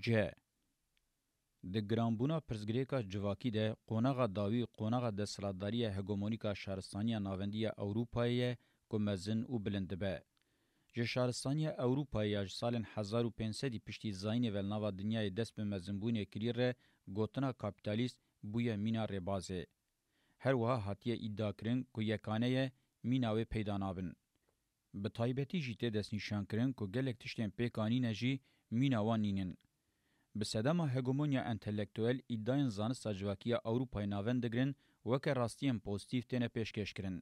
ج. د گرانبونا پرزگریکا جواکی ده قوناغا داوی قوناغا دستلاتداری هگمونیکا شهرستانی ناوندی اوروپایی که مزن و بلندبه. جه شهرستانی اوروپایی اج سال 1500 پشتی زاین ولناوا دنیای دست به مزنبون کریر گوتنا کابیتالیست بوی مینا ربازه. هر وها هاتیه ادعا کرن که یکانه میناوی پیدا نابن. به طایبتی جیته دست نشان کرن که گلک تشتین پیکانی نجی میناوان نینن. به صدما هگمونیا انتلیکتوال ادعاین زانست جواکی اوروپای ناوندگرن وکه راستیم پوزیتیف تینه پیشکش کرن.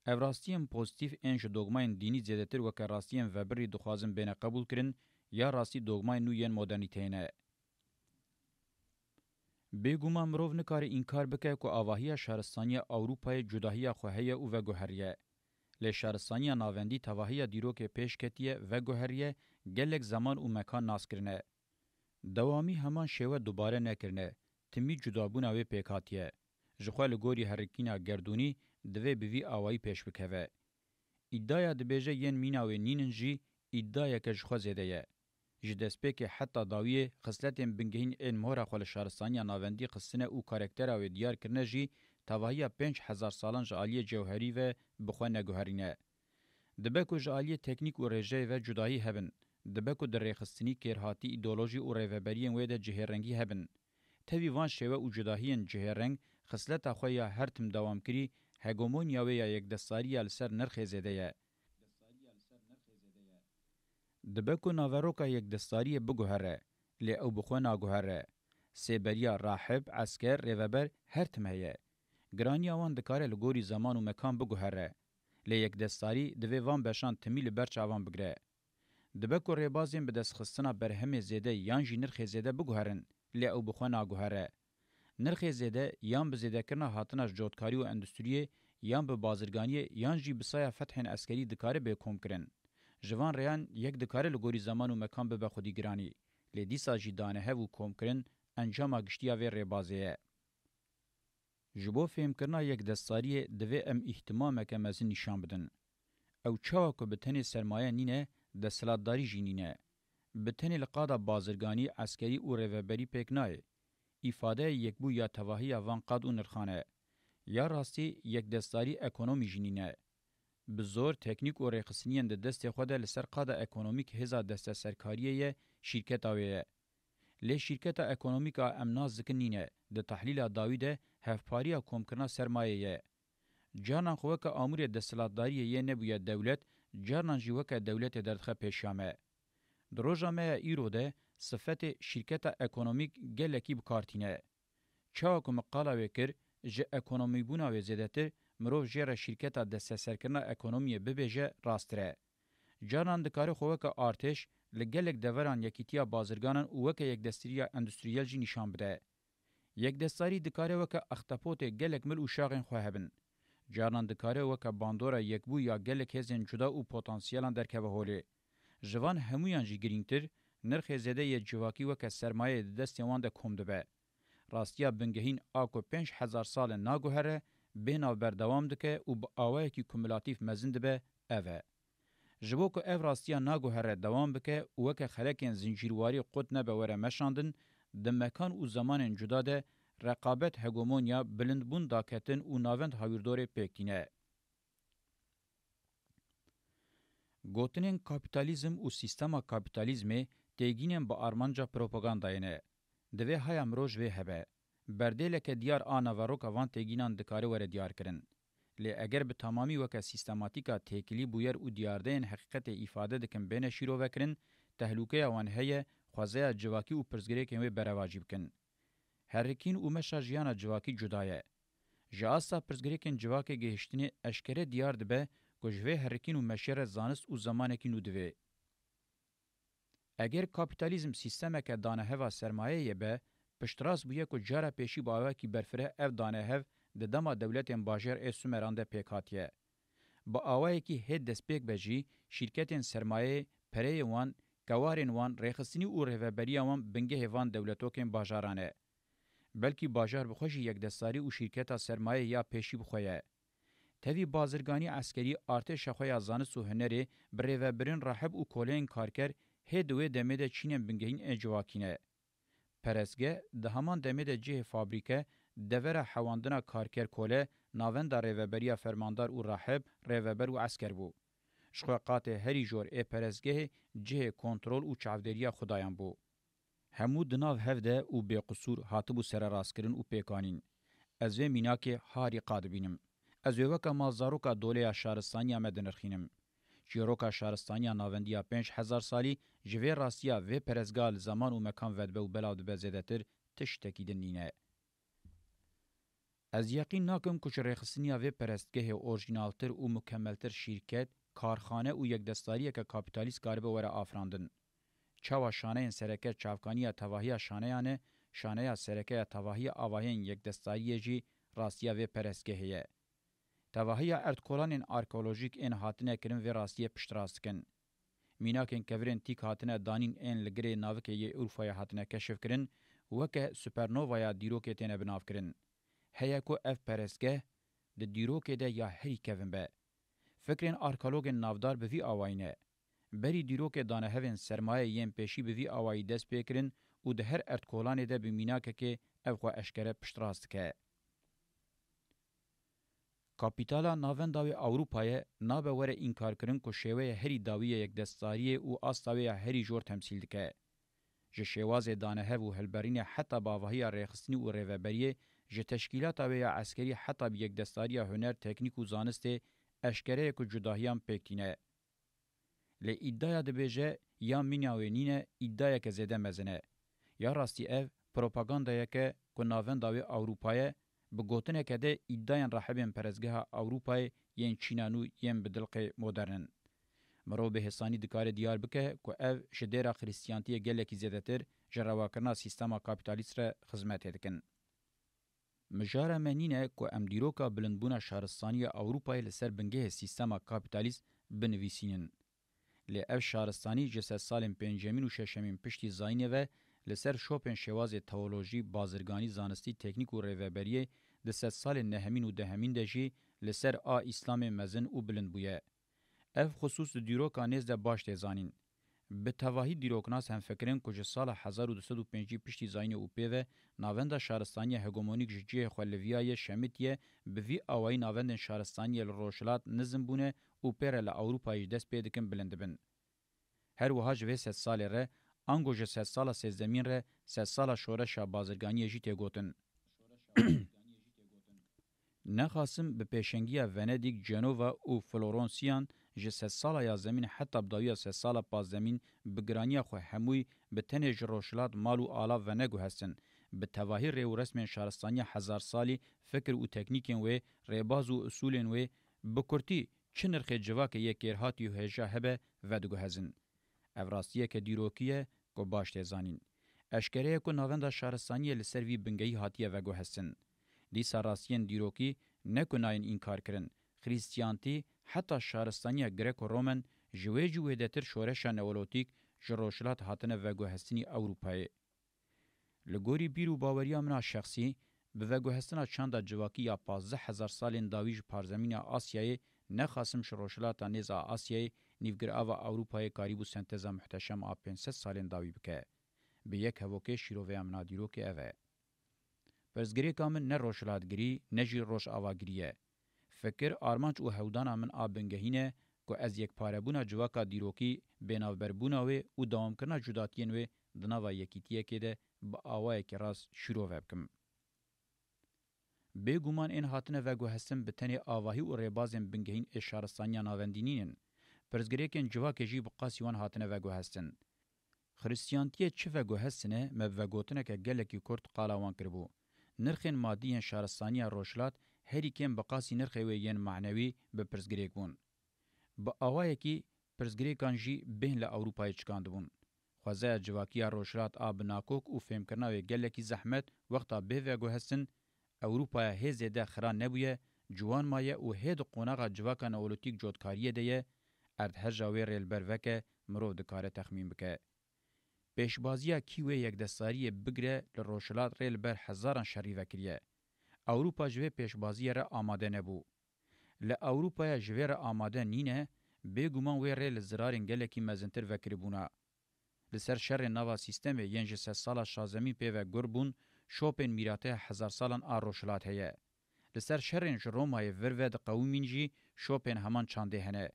او راستیم پوزیتیف انش دوگماین دینی زیادتر وکه راستیم وبری دخوازم بین قبول کرن یا راستی دوگماین نوین مدرنیتینه. بگوما مروف نکاری انکار بکه که آواهی شهرستانی اوروپای جداهی خوهیه و وگوهریه. لی شهرستانی ناوندی تواهی دیروک پیشکتیه وگوهریه گلک زمان و مکان ناس کرنه. دوامی همان شیوه دوباره نکرنه. تمی جدابونه و پیکاتیه. جخوال گوری هرکینا گردونی دوی بوی آوائی پیش بکوه. ادعای دبیجه ین میناوی نیننجی ادعای که جخوا زیده یه. جدسپه که حتی داویه خصلتین بنگهین این مهره خوال شهرستانی ناوندی قصنه او کارکتره و دیار کرنه جی تواهی 5000 سالان جعالی جوهری و بخواه نگوهرینه. دبکو جعالی تکنیک و رژه و جدایی هبن. دبکو در ریخستنی کرهاتی ایدولوژی و ریوبرین ویده جهرنگی هبن. تاوی وان شیوه و جداهین جهرنگ خصلت خواه هر تم دوام کری هگومونیا و یک دستاری لسر نرخ زیده یه. دبکو ناوروکا یک دستاری بگوهره لی او بخواه ناگوهره. سیبریا راحب، عسکر، ریوبر هر تمهیه. گرانی آوان دکاره لگوری زمان و مکان بگوهره. لی یک دستاری دوی وان بشان تمیل برچ آوان بگره. دبکو ریبازین به دست خستنا برهم زیده یانجی نرخ زیده بگوهرن لی او بخواه ناگوهره. نرخ زیده یان به زیده کرنا هاتناش جودکاری و اندستریه یان به بازرگانی یانجی بسایا فتحین اسکری دکاره به کم کرن. جوان ریان یک دکاره لگوری زمان و مکان به خودی گرانی. لی دیسا جی دانه هف و کم کرن انجام اگشتیا و ریبازیه. جبو فهم کرنا یک دستاری دوی ام احتمام که مزین نشان بدن. او چاوا که بتنی سرمایه نینه دستلاتداری جی نینه. بتنی لقادا بازرگانی عسکری و ریوبری پیک نای. ifade یک بو یا تواهی وان قاد و نرخانه. یا راستی یک دستاری اکونومی جنینه. بزور تکنیک و ریخسنین ده دست خود لسر قاد اکونومیک هزا دست سرکاریه شرکت آویه. لی شرکت اکونومیک امناز زکنینه ده تحلیل داویده هفپاریا کمکرنا سرمایه. جانان خواه که آمور دستلاتداریه یه نبوید دولت جانان جیوه که دولت دردخه پیشامه. دروژا مه ایرو ده صفت شرکت اکونومیک گلکی بکارتینه. چاو که مقاله وکر جه اکونومی بونا و زیدتر مروف جیر شرکت دست سرکرنا اکونومی ببیجه راستره. جانان دکاره خواه که آرتش لگلک دوران یکیتیا بازرگانان اوکه یک دستریا اندستریال جی نشان بده. یک دستاری دکاره وکه اختپوت گلک مل و شاقین خواه هبن. جانان دکاره وکه باندورا یک بو یا گلک هزین جدا و پوتانسیالان درکه هولی. جوان همویان جی گرینگتر نرخ زده ی جواکی وکه سرمایه دست یوان ده کم دبه. راستیا بنگهین آکو 5000 سال ناگوهره بینا بردوام دکه و با آوه کی کمولاتیف مزند به اوه. جبو که او راستیا ناگوهره دوام بکه وکه خلکین زنجیرواری قد نبه وره مشاندن ده مکان و زمان جدا ده رقابت هگومونیا بلندبون داکتن و ناوند هاویردور پیکتینه. گوتنین کاپیتالیزم و سیستما کاپیتالیزمی تیگینن با آرمانجا پروپاگانداینه. دوی های امروج وی هبه. بردیل که دیار آنا و روکا وان تیگینان دکاره ور دیار کرن. لی اگر به تمامی وکا سیستماتیکا تیکلی بویر و دیاردین حقیقت ایفاده دکن بین شیرو وکرن تهلوکه وان هیه خوازه جواکی و پرزگری کنوی برواجی بکن. هرکین و مشا جیانا جواکی جدایه. جاستا پرزگری کن جواکی گهشتنی اشکره دیار دبه گوجوه هرکین و مشیر زانست و زمانکی نودوه. اگر کاپیتالیزم سیستمه که دانه هوا سرمایه یه به پشتراز بویه که جارا پیشی با اوه کی برفره اف دانه هف ده دما دولتین باجر ایسو مرانده پیکاتیه. با اوه کی هید دست پیک بجی شرکتین سرمایه پره وان، کوارین وان، ریخستنی و رهوبری وان بنگه هوان دولتوکین باجارانه. بلکی باجار بخوشی یک دستاری و شرکتا سرمایه یا پیشی بخویه. تاوی بازرگانی عسکری ارتش خویا زانست و هنری بریوبرین راحب و کولین کارکر هدوی دمده چینن بنگهین اجواکینه. پرسگه ده همان دمده جه فابریکه دوره حواندنا کارکر کوله ناوند ریوبریا فرماندار و راحب ریوبر و عسکر بو. شخوقات هری جور ای پرسگه جه کنترول و چاودریا خدایان بو. همو دناو هفده و بی قصور هاتبو سر راسکرین و پیکانین. از وی میناکه هاری قاد بینم. از وی وکا مالزاروکا دوله شارستانیا مدنرخینم. چیروکا شارستانیا ناوندیا 5000 سالی جوی راستیا و پرزگال زمان و مکان ودبه و بلاود بزیدتر تشتکی دنینه. از یقین ناکم کچ ریخستنیا و پرستگه اورجینالتر و مکملتر شرکت، کارخانه و یک دستاریه که کابیتالیست گاربه وره آفراندن. چاوا شانه سرکه چاوکانیا تواهی شانهانه، شانه سرکه تواهی آواهین یک دستاریه جی راستیا و پرستگهیه. تواهی ارتکولان آرکولوژیک این هاتنه کرن و راستیه پشتراستکن. میناکن کورین تیک هاتنه دانین این لگره ناوکه یه اروفای هاتنه کشف کرن وکه سوپرنووایا دیروکه تینه بناف کرن. هیا کو اف پرستگه ده دیروکه ده یا هری کون به. فکرین آرکولوگن نافدار به وی آواینه. بری دیروکه دانه هفین سرمایه یم پیشی به وی آوایی دست بکرن و ده هر ارتکولانه ده بمیناکه که افخوا اشکره پشتراست که. کاپیتالا ناونداوی اوروپای نابه وره انکار کرن که شیوه هری داویه یک دستاریه و آستاوی هری جور تمثیل دکه. جه شیواز دانه هف و هلبرین حتی باوهی ریخستنی و ریوبریه جه تشکیلات اوی عسکری حتی بی یک دستاریه هنر تکنیک و زانسته اشکره که جداهیان پیکتینه. لی ادعای دبیجه یا میناوینینه ادعای که زیده مزنه. یا راستی اف پروپاگاندای که ناونداوی اوروپای به گوتنه که ده ادعاین راحبین پرزگاه اوروپای ین چینانو ین بدلق مدرن. مرو به حسانی دکار دیار بکه که او شدیر خریستیانتی گلکی زیدتر جرواکرنا سیستما کابیتالیست را خدمت دکن. مجاره منینه که ام دیروکا بلندبونا شهرستانی اوروپای لسر بنگه سیستما کابیتالیست بنویسینن. لی اف شهرستانی جسد سالن پنجمین و ششمین پشتی زاینه و لسر شوپن شواز تئولوژی بازرگانی زانستی تکنیک و ریوبریه د سد سال نهمین و دهمین دجی لسر آ اسلام مزن و بلند بویه. اف خصوص دیروکا نیز ده باش تزانین. به تواهی دیروکناس هم فکرین کج سال 1205 پشتی زاینه او پیوه ناوند شهرستانی هگمونیک جیه خلویای شمیتیه به وی آوای ناوند شهرستانی روشلات نظم بونه او پیره لاوروپای دست پیدکن بلندبن. هر وها جوه 100 سال ره انگوج 100 سال سیزدمین ره 100 سال شورش بازرگانی جی تگوتن. نخاسم به پیشنگی ونedik جنووا او فلورانسیان ج 100 سال یا زمین حتی بداوی 100 سال پازدمین بگرانی خو هموی به تنج روشلات مالو آلا ونگو هستن به تواهی ریو رسم شهرستانی 1000 سالی فکر او تکنیکن و ریباز و اصولن و بکرتی چنرخ جواک یکیرهات یو هجا هبه ودگو هزن. افراستیه که دیروکیه کو باش تزانین. اشکره کو ناوند شهرستانی لسروی بنگی هاتیه وگو هستن. دیسا راستین دیروکی نکناین انکار کرن. خریستیانتی حتی شهرستانی گریکو رومن جوی جوی دتر شورشا نولوتیک جروشلات هاتنه وگو هستنی اوروپای. لگوری بیرو باوریا منا شخصی به وگو هستنا چند جواکی یا 15000 سالین داویج پارزمین آسیای نخاسم شروشلاتا نیزا آسیای نیوگر آوا اوروپای کاریبو سنتزا محتشم آ 500 سالین داوی بکه. به یک هوکه شیروه امنا دیروک اوه. پرزگری کامن نه روشلاتگری نه جی روش آواگریه. فکر آرمانچ او هودانا من آبنگهینه که از یک پاربونا جواکا دیروکی بیناوبربونا و دوام کرنا جداتین و دناوا یکیتیه که ده با آوائه که راست شروع وبکم. بگومان این هاتنه وگو هستن به تنه آواهی و ریبازن بنگهین اشارستانیا ناوندینین. پرزگری کن جواک جی بقاسیوان هاتنه وگو هستن. خریستیانتیه چه وگو هستنه مبوگوتنه که گلکی کرد قالاوان کربو. نرخین مادیین شهرستانی روشلات هری کم بقاسی نرخوی ین معنوی به پرزگریک بون. با آوائه کی پرزگریکان جی بین لأوروپای چکاند بون. خوزه جواکی روشلات آب ناکوک و فهم کرناوی گلکی زحمت وقتا به وگو هستن اوروپای هزه ده خران نبویه جوان مایه و هید قوناغا جواکا نولوتیک جودکاریه دیه ارد هر جاوی ریل بروکه مرو دکاره تخمین بکه. پیشبازیه کیوه یک دستاری بگره لروشلات ریل بر هزاران شریفه کریه. اوروپا جوه پیشبازیه را آماده نبو. لأوروپای جوه را آماده نینه بگومان وی ریل زرارین گلکی مزنتر وکری بونا. لسر شر نوا سیستم ینج 3 سالا شازمین پیو گربون شوپن میراته هزار سالان آروشلات هیه. لسر شرین رومای ورود قومین جی شوپن همان چانده هنه.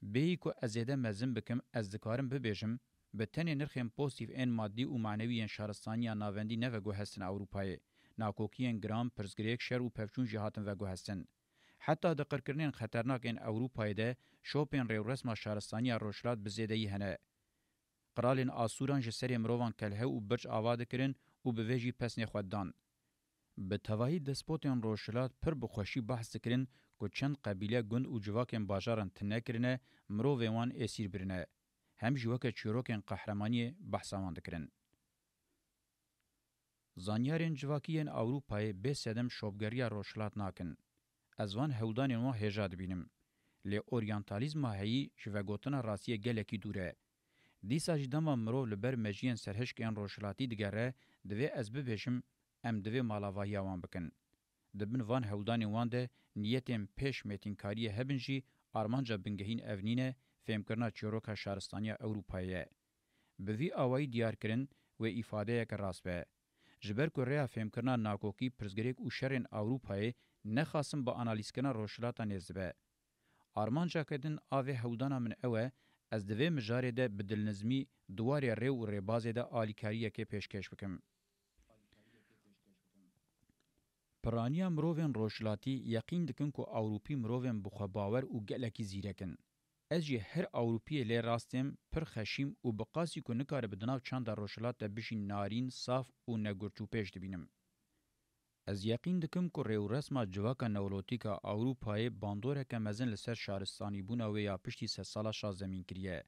بهی که ازیده مزم بکم از دکارم ببیجم به تنی نرخیم پوزیتیف این مادی و معنوی شهرستانی ناوندی نه وگو هستن اروپای. ناکوکین گرام پرزگریک شر و پفچون جهاتن وگو هستن. حتی دقرکرنین خطرناک این اروپای ده شوپن ریو رسم شهرستانی روشلات بزیدهی هنه. قرالین آسوران جسری مروان کلهه و برج آواده کرن و به ویجی پس نخوددان. به تواهی دسپوتین روشلات پر بخوشی بحث کرن که چند قبیله گند و جواکن باجارن تنه کرنه مرو ویوان اسیر برنه. هم جواک چیروکن قهرمانی بحثاوان دکرن. زانیارین جواکیین اوروپای به سدم شوبگریا روشلات ناکن. از وان هودانین و هجاد بینم. لی اورینتالیزم هایی جوگوتنا راستیه گلکی دوره. دیسا جداما مرو لبر مجین سرهشک این روشلاتی دگره دوی از ببیشم ام دوی مالاواهی آوان بکن. دبن وان هودانی وان ده نیتیم پیش میتینکاری هبنجی آرمانجا بنگهین اونینه فهم کرنا چیروکا شهرستانی اوروپایه. بوی آوائی دیار کرن و ایفاده یک راست به. جبر که ریا فهم کرنا ناکوکی پرزگریک و شرین اوروپایه نخواستم با انالیز کرنا روشلاتا نیزبه. آرمانجا کدن آوه هودانا من اوه از دوی مجاره ده بدلنزمی دواری ریو و ریبازه ده آلیکاریه که پیشکش بکم. پرانیا مروین روشلاتی یقین دکن که اوروپی مروین بخواباور و گلکی زیرکن. از جه هر اوروپی لی راستیم پر خشیم و بقاسی که نکاره بدناو چند روشلات ده بشین نارین، صاف و نگرچو پیش دبینم. از یقین دکم که ریو رسما جواکا نولوتیکا اوروپای باندوره که مزن لسر شهرستانی بونه و یا پشتی 3 سالا شازمین کریه.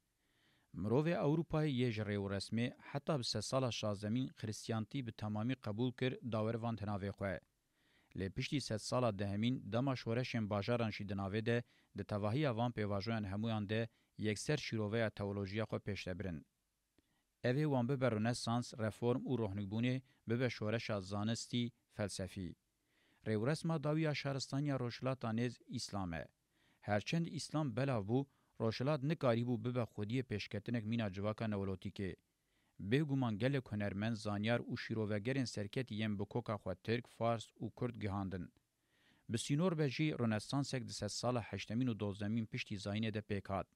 مروه اوروپای یه ریو رسمی حتی به 3 سالا شازمین خریستیانتی به تمامی قبول کر داور وان تناوی خواه. لی پشتی 100 سالا دهمین دما شورشین باجاران شی دناوی ده ده تواهی وان پیواجوین همویان ده یکسر شیروه تئولوژیا خو پیشته برن. اوی وان به رنسانس، رفورم و روحنیبونه به شورش زانستی فلسفی. ریو رسما داویا شهرستانی روشلات نیز اسلامه. هرچند اسلام بلا بو روشلات نکاری بو به خودی پیشکتنک مینا جواکا نولوتیکه. بهگومان گل کنرمن زانیار و شیروگرین سرکت یم بکوکا خو ترک فارس و کرد گهاندن. بسینور بجی رنسانسک د 3 سال 8 و 12 پشتی زاینه ده پیکات.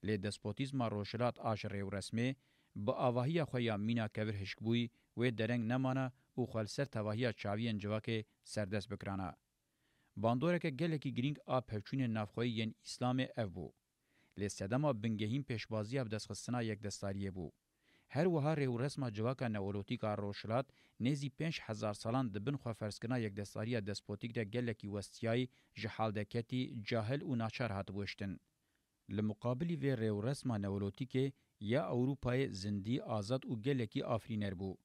لی دسپوتیزم روشلات آشر ریو رسمی با آواهی خویا مینا کور هشکبوی و درنگ نمانه او خالصر تواهی چاوی انجواک سردست بکرانا. باندوره که گلکی گرینگ آب پفچون نافخوی ین اسلام افبو. لی سدما بنگهیم پیشبازی اب دستخستنا یک دستاریه بو. هر وها ریو رسما جواکا نولوتیکا روشلات نیزی 5000 سالان دبن خو فرسکنا یک دستاری دسپوتیک ده گلکی وستیای جهالدکتی جاهل و ناچار هاتبوشتن. لمقابلی و ریو رسما نولوتیک یا اوروپای زندی آزاد و گلکی آفرینر بو.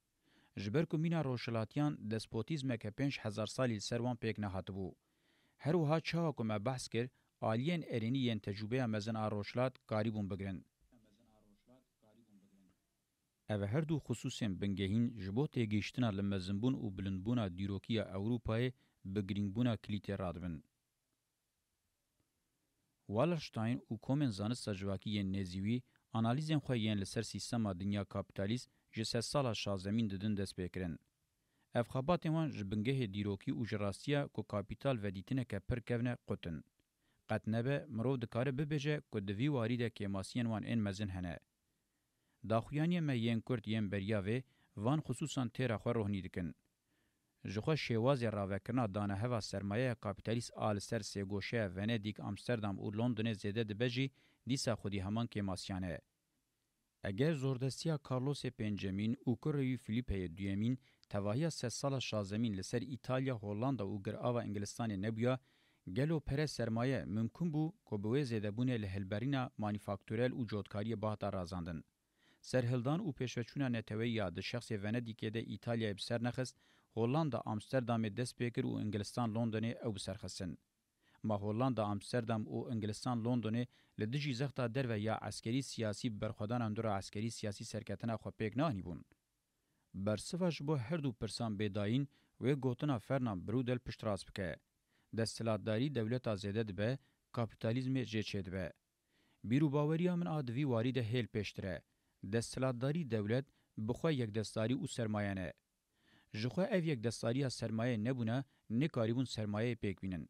جبر که مینا روشلاتیان دسپوتیزم که 5000 سالی سروان پیک نهاتبو. هر وها چاوا که ما بحث کر آلین ارینی ین تجربه مزن روشلات قاریبون بگرن. اوه هر دو خصوصیم بنگهین جبو تیگیشتنا لمزنبون و بلندبونا دیروکیا اوروپای بگرینگبونا کلیتی رادبن. والرشتاین و کومن زانست جواکی نزیوی انالیزم خواه لسر سیستما دنیا کابیتالیست جسه سالا شازمین ددن دست بکرن. اف خبات وان جبنگه دیروکی و جراستیا که کابیتال و دیتنه که پر کونه قطن. قط نبه مرو دکاره ببجه که دوی وارده که ماسین وان این مزن هنه. داخویانی ما ین کرد ین بریاوه وان خصوصا تیرا خو روحنی دکن. جخوا شوازی راوکرنا دانه هوا سرمایه کابیتالیست آل سر سیگوشه ونیدیک امستردام و لندن زیده دبجی دیسا خودی همان که ماسیانه. اگر زوردستیا کارلوس پنجمین و کروی فیلیپه دویمین تواهی 3 سال شازمین لسر ایتالیا، هولاندا و گرآوا انگلستان نبیا گلو پر سرمایه ممکن بو که بوی زیده بونه لهلبرینا مانیفاکتورل و جودکاری باهتا رازاندن. سرهلدان او پیشوچونا نتوی یا د شخص ونیدیک ده ایتالیا بسر نخست، هولاندا آمستردام دست پیکر و انگلستان لندن او بسر خستن. ما هولاندا آمستردام او انگلستان لندن لدجی زختا در و یا عسکری سیاسی برخودان اندور عسکری سیاسی سرکتنا خو پیک نه نیبون. برسفاش بو هر دو پرسان بداین و گوتنا فرنام برودل پشتراس بکه. دستلاتداری دولت زیده دبه، کاپیتالیزم جچه دبه. بیرو باوریا من آدوی وارد هیل پیشتره. دستلاتداری دولت بخوا یک دستاری او سرمایه نه. جخوا اف یک دستاری سرمایه نبونه نکاریبون سرمایه پیک بینن.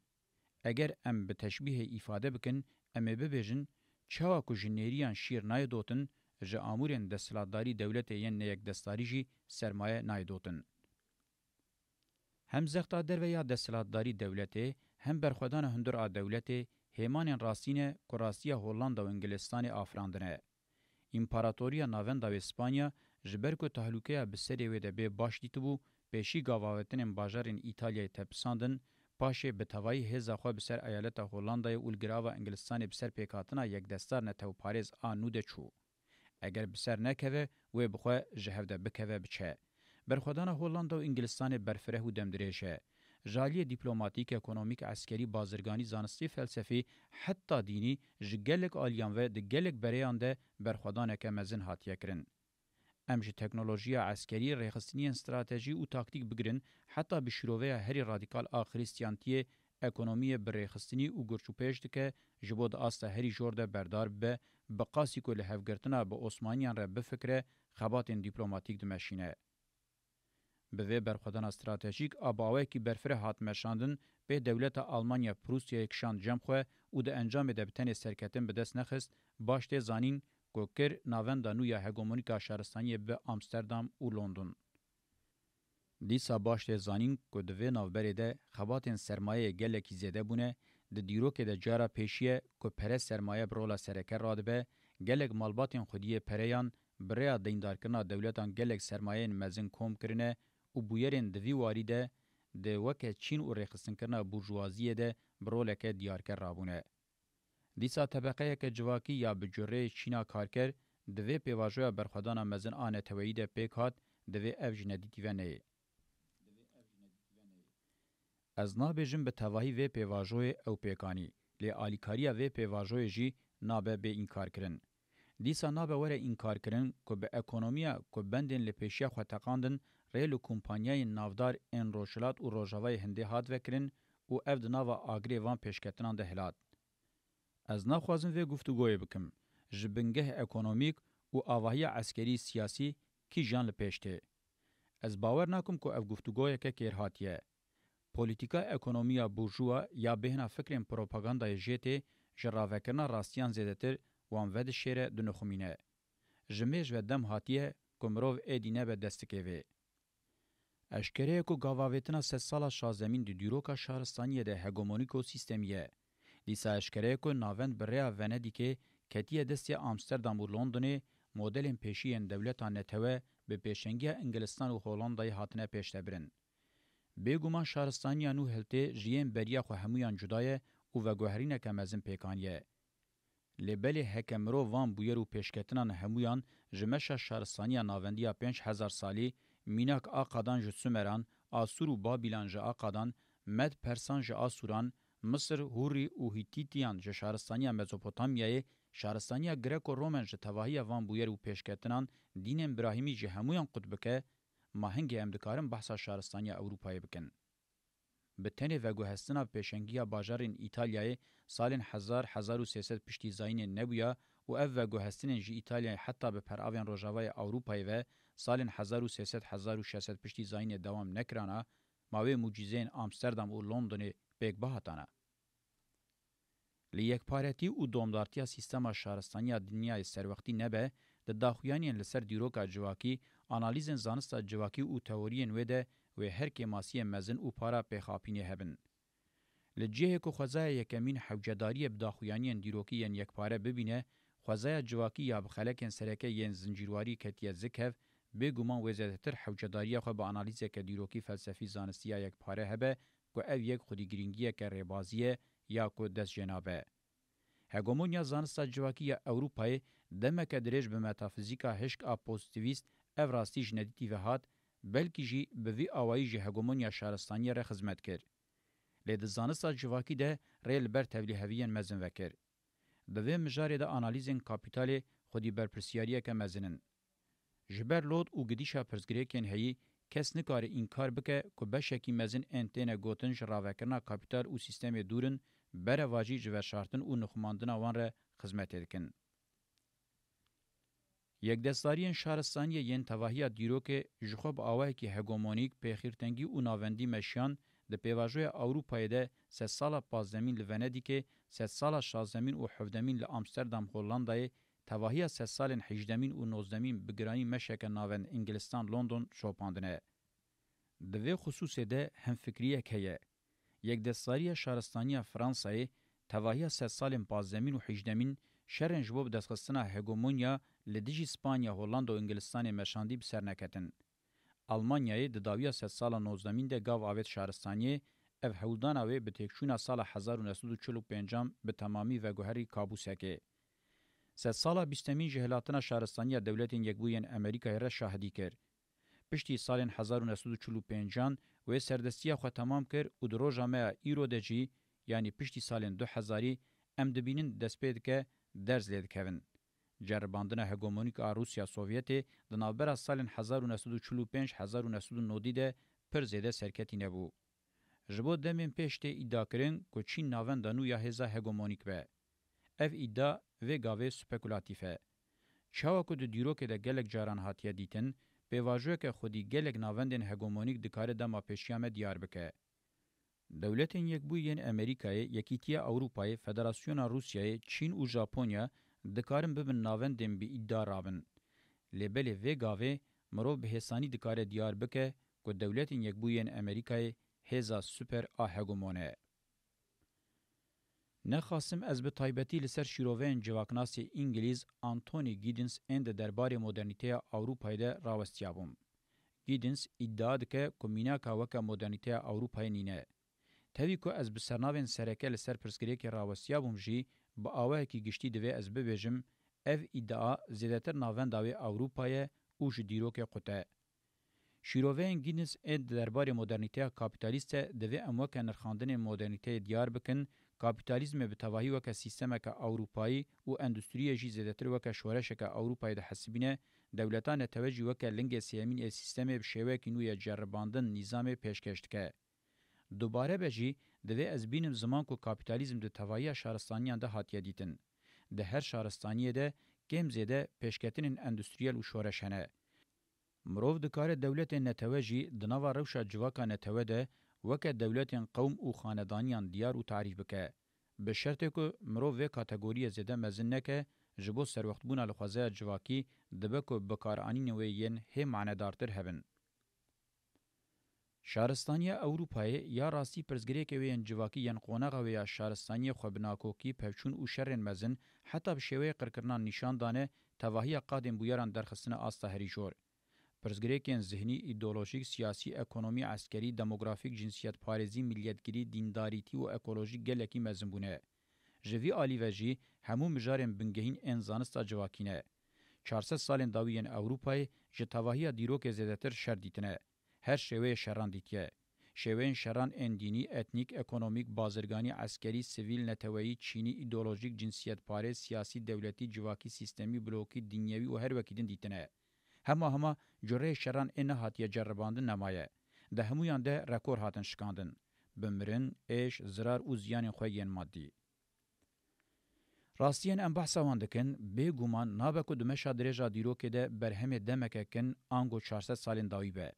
اگر ام به تشبیه ifade بکن ام ببیجن چاوا کو جنریان شیر نای دوتن جه امورن دستلاتداری دولت ین یک دستاری جی سرمایه نای دوتن. هم زختا در و یا دستلاتداری دولت هم برخودان هندر آ دولت همان راستینه که راستی هولاندا و انگلستان آفراندنه. امپراتوریا ناوندا و اسپانیا جبر کو تهلوکه بسری و ده به باش دیتو بو پیشی گاواوتن باجارن ایتالیا تپساندن پاشه به توای هزا خو بسر ایالت هولاندا و الگراوا انگلستان بسر پیکاتنا یک دستار نتو پاریز آنو ده چو. اگر بسر نکوه و بخوا جهوده بکوه بچه. برخودان هولاندا و انگلستان برفره و دمدریشه. جالی دیپلماتیک، اکونومیک، عسکری، بازرگانی، زانستی، فلسفی، حتی دینی، جگلک آلیان و دگلک بریان ده برخودان که مزن هاتیه کرن. امج تکنولوژیا عسکری، ریخستنی استراتژی و تاکتیک بگرن، حتی بشروعه هری رادیکال آخریستیانتی اکونومی بریخستنی و گرچوپیش دکه جبود آسته هری جورده بردار به بقاسی که لحفگرتنا به عثمانیان را بفکره خبات دیپلماتیک دمشینه. به وی برخودان استراتژیک آباوه کی برفره هات مشاندن به دولت آلمانیا پروسیا یکشان جمخه او د انجام ده بتن سرکتن به دست نخست باشته زانین کوکر ناوندا نویا هگمونیکا شهرستانی به آمستردام او لندن. دیسا باشته زانین کو د وی نوبره ده خباتن سرمایه گلکی زده بونه د دیروک د جارا پیشیه کو پر سرمایه برولا سرکر رادبه گلک مالباتن خودیه پریان بریا دیندارکنا دولتان گلک سرمایه مزن کوم کرنه او بویرین دوی واریده ده وکه چین او ریخستن کرنا بورژوازیه ده برولکه دیارکر رابونه. دیسا طبقه که جواکی یا بجوره چینا کارکر دوی پیواجویا برخودانا مزن آنه توییده پیک هات دوی افج ندیتی و نه. از نابجم به تواهی و پیواجوی او پیکانی لی آلیکاریا و پیواجوی جی نابه به انکار کرن. دیسا نابه وره انکار کرن که به اکونومیا که بندن لپیشیا خواتقاندن ریلو کمپانیای نافدار این روشلات و روژاوای هنده هاد وکرن و افد ناوا آگری وان پیشکتنان ده هلاد. از نخوازم و گفتگوی بکم. جبنگه اکونومیک و آواهی عسکری سیاسی کی جان لپیشته. از باور نکم که اف گفتگوی که کرهاتیه. پولیتیکا اکونومیا بورژوا یا بهنا فکرین پروپاگاندای جیته جراوکرنا راستیان زیدتر وان ود شیره دنخومینه. جمیج و دم هاتیه کمروو ایدینه به دستکیوه. اشکره کو گاواویتنا 3 سالا شازمین دی دیروکا شهرستانی ده هگمونیکو سیستمیه. دیسا اشکره کو ناوند بریا وندیکه کتیه دستی آمستردام و لندنی مدلین پیشیین دولتان نتوه به پیشنگی انگلستان و هولندای هاتنه پیشتبرن. بگومان شهرستانی نو هلته جیین بریا خو همویان جدایه و وگوهرینه که مزن پیکانیه. لبلی هکمرو وان بویرو پیشکتنان همویان جمشا شهرستانی ناوندیا 5000 سالی میناک آقادان ج سومران، آسور و بابیلان ج آقادان، مد پرسان ج آسوران، مصر، هوری و هیتیتیان ج شهرستانی مزوپوتامیای، شهرستانی گریکو رومن ج تواهی وان بویر و پیشکتنان دین ابراهیمی ج همویان قطبکه ماهنگ امدکارن بحثا شهرستانی اروپایی بکن. به تنه وگو هستنا پیشنگیا باجارین ایتالیای سالین 1300 پشتی زاین نبویا و او وگو هستنین جی ایتالیای حتی به پرآوین روژاوای اروپایی و سالین 1300 پشتی زاین دوام نکرانا ماوی موجیزین آمستردام و لندن بیگ بهاتانا. لی یک پارتی و دومدارتیا سیستما شهرستانی دنیای سروقتی نبه د داخویانین لسر دیروکا جواکی آنالیزن زانستا جواکی و تئورین وده و هر کی ماسی مزن او پارا پخاپینی هبن. لجهه کو خوازای یکمین حوجداری بداخویانین دیروکی ین یک پاره ببینه خوازای جواکی یا بخلکن سرکه ین زنجیرواری کتیه زکف بگومان وزیدتر حوجداری خو با آنالیزه که دیروکی فلسفی زانستیا یک پاره هبه کو او یک خودی گرینگیه که ریبازیه یا کو دست جنابه. هگمونیا زانستا جواکی یا اوروپای دمک درج به متافیزیکا هشک اپوزیتیویست او راستی جندیتی و هات بلکی جی به وی آوایی جی هگمونیا شهرستانی را خدمت کرد. لید زانستا جواکی ده ریل بر تبلیغویین مزن وکر. دوی مجاری ده آنالیزین کاپیتال خودی برپرسیاریه که مزنن. جبر لود او گدیشا پرزگریکن هی کس نکاره انکار بکه که بشکی مزن انتینه گوتن جراوکرنا کاپیتال او سیستم دورن بره واجی جور شارتن او نخماندنا وان را خدمت دکن. یک دستاریان شهرستانی ین تواهی دیروک جخوب آوه کی هگمونیک پیخیرتنگی و ناوندی مشیان د پیواژوی اروپای ده 3 سالا 15 ل ونیدیک 3 سالا 16 و 17 ل آمستردام هولندای تواهی 3 سالن 18 و 19 بگرانی مشک ناون انگلستان لندن شوپاندنه د وی خصوص ده هم فکریه کیه یک دستاری شهرستانی فرانسای تواهی 3 سالن 15 و 18 شرن جواب دستخستنا هگمونیا لدیج اسپانیا هولند و انگلستان مشاندی بسرنکتن المانیای د داویا 3 سال 19 ده گاو اوت شهرستانی اف هولدان اوی به تکشونا سال 1945 به تمامی و گوهری کابوسکه 3 سال 20 جهلاتنا شهرستانی دولت یکبوین امریکای را شاهدی کرد پشتی سال 1945 و سردستی خو تمام کرد او د روزامه ایرو دجی یعنی پشتی سال 2000 ام دبینن دسپید که درز لید کوین جرباندن هگمونیک روسیا سوویتی د نوبر سال 1945 1990 ده پر زیاده سرکتی نبو جبو دمن پشت ادعا کرن کو چین ناوندانو یا هزا هگمونیک به اف ادعا و گاوه سپیکولاتیفه چاوا کو د دیرو کې د ګلک جاران هاتیه دیتن به واژو کې خودی ګلک ناوندن هگمونیک د کار د ما پېشیامه دیار بکه دولتین یکبوین امریکای یکیتیا اروپای فدراسیون روسیای چین او ژاپونیا دکارن ببن ناوندن بی ادعا رابن لبل و گاوه مرو به حسانی دکار دیار بکه کو دولتین یکبوین امریکای هزا سوپر هگمونه نخاسم از به تایبتی لسر شیروین جواکناسی انگلیز آنتونی گیدنس اند دربار مدرنیته اروپای ده راوستیابم. گیدنس ادعا دکه کمیناکا وکا مدرنیته اروپای نینه. تاوی که از بسرناوین سرکه لسر پرسکریه که راوستیابم جی با آوه که گشتی دوی از ببیجم اف ادعا زیدتر ناوین داوی اروپای او جدیرو که قطعه. شیروین گیدنس اند دربار مدرنیته کابیتالیست دوی اموکه نرخاندن مدرنیته دیار بکن کاپیتالیزم به تواهی وک سیستم که اروپایی او اندستری جی زیاتر وک شورش که اروپای ده حسبینه دولتان توجه وک لنگ سیمین سیستم به شوه کی نوې جرباندن نظام پیشکشت که دوباره بجی دوی از بینم زمان کو کاپیتالیزم ده تواهی شهرستانیان ده هاتیه دیتن ده هر شهرستانیه ده کم زیده پیشکتن اندستریال او شورشنه مروف د کار دولت نتوجی د نوا روشا جواکا نتوده وکه دولتین قوم او خاندانیان دیار او تعریف بکه به شرط که مرو و کاتگوری زده مزن نکه جبو سر وقت بونا لخوازه جواکی دبکو بکارانی نویین هم معنیدارتر هبن. شهرستانی اروپای یا راستی پرزگری که وین جواکی ین قوناغ و یا شهرستانی خوبناکوکی پفچون او شرن مزن حتی بشوی قرکرنان نشان دانه تواهی قادم بویران درخستن آستا هریجور. پرزگریکین ذهنی ایدئولوژیک سیاسی اکونومی عسکری دموگرافیک جنسیت پارێزی میلیتگیری دینداریتی و اکولوژیک گلکی مزنبونه جوی آلی وجی همو مجارن بنگهین ان زانستا جواکینه 400 سالن داویین اروپای جتواهی دیروک زیاتر شر دیتنه هر شوی شران دیتیه شوین شران اندینی اتنیک اکونومیک بازرگانی عسکری سیویل نتوی چینی ایدئولوژیک جنسیت پارێز سیاسی دولتی جواکی سیستمی بلوکی دنیوی و هر وکیدن دیتنه هما جره شران این هاتیه جرباندن نمایه. ده همویان ده رکور هاتن شکاندن. بمرن، ایش، زرار و زیان خویین مادی. راستین ام بحثا واندکن بگومان نابکو دمشا درجا دیرو که ده برهم دمکه کن آنگو 400 سالین داوی به.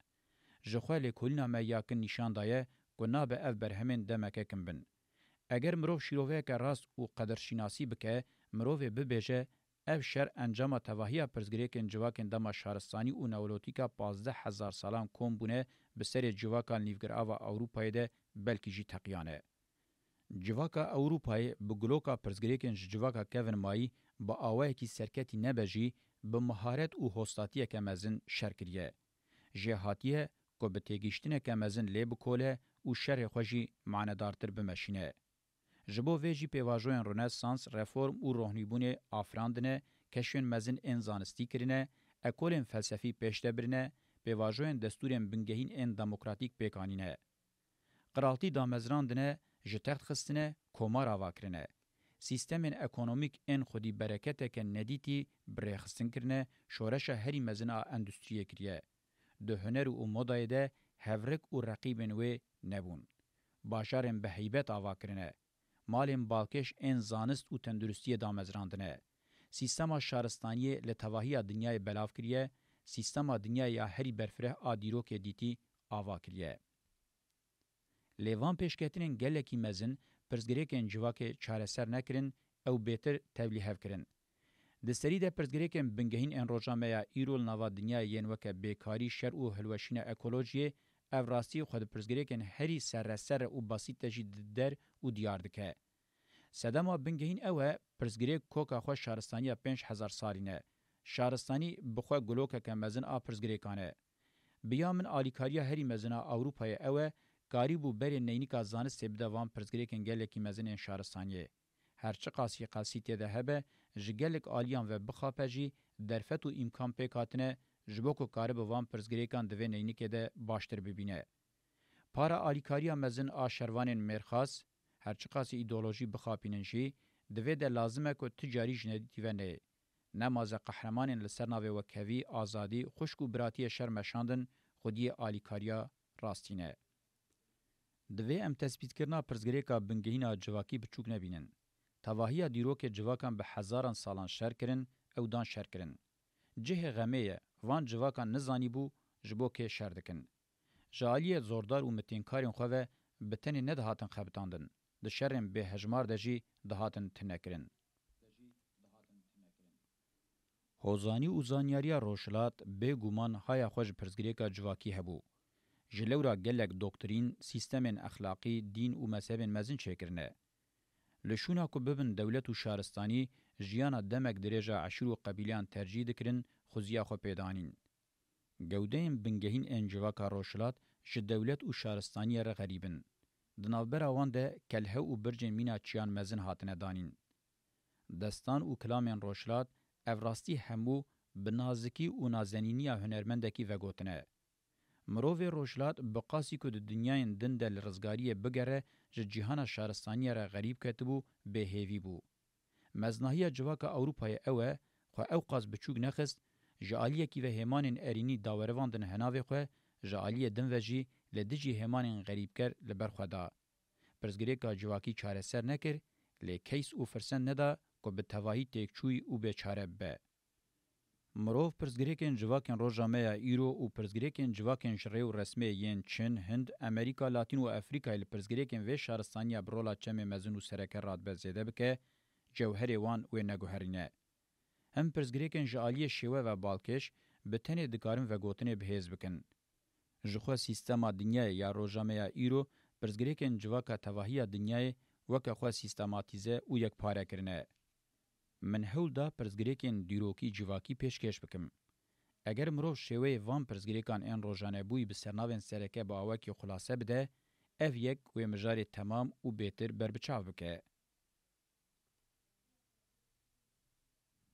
جخوال کلنا میاکن نشان دایه که نابه اف برهمین دمکه کن بن. اگر مروف شیروه که راست و قدرشناسی بکه مروف ببیجه اف شر انجام تواهی پرزگریکن جواکن دما شهرستانی او نولوتیکا 15000 سالان کوم بونه به سر جواکان نیفگر آوا اروپای ده بلکی جی تقیانه. جواکا اروپای بگلوکا پرزگریکن جواکا کوین مایی با آوه کی سرکتی نبجی به مهارت او هستاتیه کمزن شرکریه. جهاتیه که به تیگیشتنه کمزن لیب کوله او شر خوشی معنیدارتر بمشینه. جبو ویجی پیواژوین رنسانس رفورم او روحنیبونه آفراندنه کشون مزن انزانستی کرنه اکولین فلسفی پیشتبرنه پیواژوین دستورین بنگهین ان دموکراتیک پیکانینه قرالتی دامزراندنه جتخت خستنه کومار آواکرنه سیستمین اکونومیک ان خودی برکته که ندیتی برخستن کرنه شورش هری مزن اندستریه کریه ده هنر و مدای ده هورک و رقیبن و نبون باشارن به هیبت آواکرنه مالین بالکش ان زانست و تندرستی دامزراندنه سیستما شارستانی لتواهی دنیای بلاف کریه، سیستما دنیای هری برفره آدیرو که دیتی آوا کریه. لیوان پیشکتنین گلکی مزن پرزگریکن جواک چارەسەر نکرن او بهتر تبلیغ کرن. دستری ده پرزگریکن بنگهین ان روجامه ایرول نوا دنیای ین وک بیکاری شر او هلوشینه اکولوژی اوراستی خود پرزگریکن هری سرسر او بسیط تجید در او دیار دکه. سدما بنگهین اوه پرزگریک کوکا خو شارستانی 5000 سالینه. شارستانی بخوا گلوکه که مزن آ پرزگریکانه. بیا من آلیکاریا هری مزنا اوروپای اوه قریبو بری نینیکا زانست بدوام پرزگریکن گلکی مزن شارستانیه. هرچه قاسی تیده هبه جگلک آلیان و بخاپجی درفت و امکان پیکاتنه جبوکو کاره بوام پرزگریکان دوی نینیکه ده باشتر ببینه. پارا آلیکاریا مزن آشروانین مرخاص هرچه قاسی ایدولوژی بخاپیننشی دوی ده لازمه که تجاری جندیتی و نه. نماز قهرمانین لسرناوی و کوی آزادی خوشکو براتی شرمشاندن خودی آلیکاریا راستینه. دوی ام تثبیت کرنا پرزگریکا بنگهینا جواکی بچوک نبینن. تواهی دیروک جواکان به هزاران سالان شر کرن او دان شر کرن. جه غمیه وان جواکان نزانی بو جبو که شر دکن. جالیه زوردار و متینکارین خواه بتنی ندهاتن خبتاندن. ده شرم به هجمار دجی دهاتن تنکرن. هوزانی و زانیاریا روشلات به گومان های خوش پرزگریکا جواکی هبو. جلورا گلک دکترین، سیستم اخلاقی، دین و مذهب مزن چکرنه. لشونا کو ببن دولت و شارستانی جیانا دمک درجه عشر و قبیلیان ترجیح دکرن خوزیا خو پیدانین. گودین بنگهین انجواکا روشلات ج دولت و شارستانی را غریبن. دنابر آوان ده کلهه و برجن مینا چیان مزن هاتنه دانین. دستان و کلامین روشلات اوراستی همو بنازکی و نازنینی هنرمندکی وگوتنه. مروف روشلات بقاسی که دنیاین دن دل رزگاری بگره جهان شهرستانی را غریب کتبو به هیوی بو. مزناهی جواک اوروپای اوه خو اوقاز بچوک نخست جالیه کی و همان ارینی داوروان دن هناوی خو جالیه دن وجی لدجی همان غریب کر لبرخدا. پرزگریکا جواکی چاره سر نکر لی کیس او فرسن ندا که به تواهی تکچوی او به چاره به. مروف پرزگریکن جواکن روجامه ایرو و پرزگریکن جواکن شریو رسمی ین چین، هند، امریکا، لاتین و افریقا پرزگریکن و شهرستانی برولا چم مزن و سرکر راد بزیده بکه جوهر وان و نگوهرینه. هم پرزگریکن جالی شیوه و بالکش به تنه دکارن و گوتنه بهیز بکن. جخوا سیستما دنیای یا روجامه ایرو پرزگریکن جواکا تواهی دنیای وکا خوا سیستماتیزه و یک پاره کرنه. من هول دا پرزگریکن دیروکی جواکی پیشکش بکم. اگر مروف شوی وان پرزگریکان این روزانه بوی بسرناوین سرکه با آوکی خلاصه بده، اف یک و مجاری تمام و بهتر بربچاو بکه.